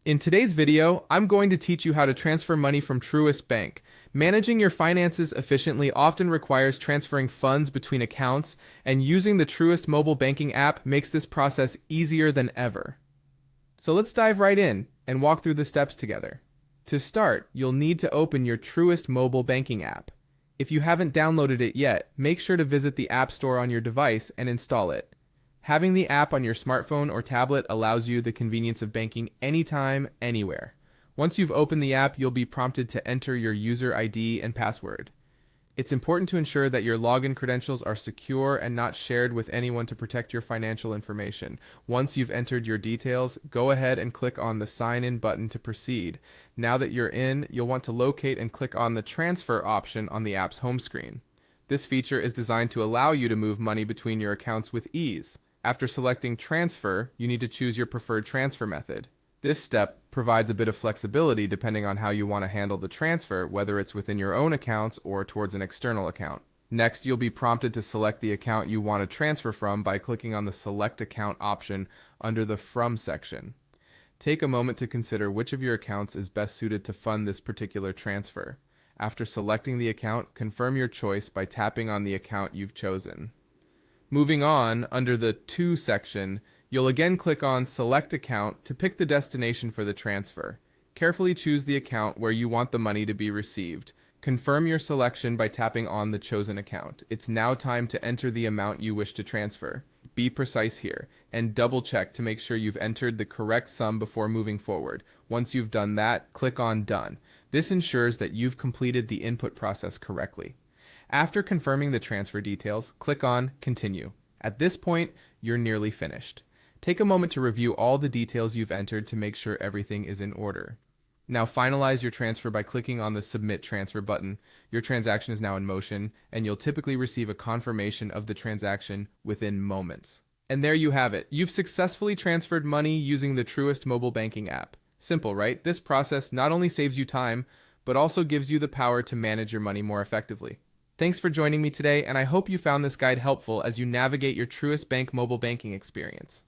In today's video, I'm going to teach you how to transfer money from Truist Bank. Managing your finances efficiently often requires transferring funds between accounts, and using the Truist mobile banking app makes this process easier than ever. So let's dive right in and walk through the steps together. To start, you'll need to open your Truist mobile banking app. If you haven't downloaded it yet, make sure to visit the App Store on your device and install it. Having the app on your smartphone or tablet allows you the convenience of banking anytime, anywhere. Once you've opened the app, you'll be prompted to enter your user ID and password. It's important to ensure that your login credentials are secure and not shared with anyone to protect your financial information. Once you've entered your details, go ahead and click on the Sign In button to proceed. Now that you're in, you'll want to locate and click on the Transfer option on the app's home screen. This feature is designed to allow you to move money between your accounts with ease. After selecting Transfer, you need to choose your preferred transfer method. This step provides a bit of flexibility depending on how you want to handle the transfer, whether it's within your own accounts or towards an external account. Next, you'll be prompted to select the account you want to transfer from by clicking on the Select Account option under the From section. Take a moment to consider which of your accounts is best suited to fund this particular transfer. After selecting the account, confirm your choice by tapping on the account you've chosen. Moving on, under the To section, you'll again click on Select Account to pick the destination for the transfer. Carefully choose the account where you want the money to be received. Confirm your selection by tapping on the chosen account. It's now time to enter the amount you wish to transfer. Be precise here, and double check to make sure you've entered the correct sum before moving forward. Once you've done that, click on Done. This ensures that you've completed the input process correctly. After confirming the transfer details, click on Continue. At this point, you're nearly finished. Take a moment to review all the details you've entered to make sure everything is in order. Now finalize your transfer by clicking on the Submit Transfer button. Your transaction is now in motion, and you'll typically receive a confirmation of the transaction within moments. And there you have it. You've successfully transferred money using the Truist mobile banking app. Simple, right? This process not only saves you time, but also gives you the power to manage your money more effectively. Thanks for joining me today, and I hope you found this guide helpful as you navigate your Truist Bank mobile banking experience.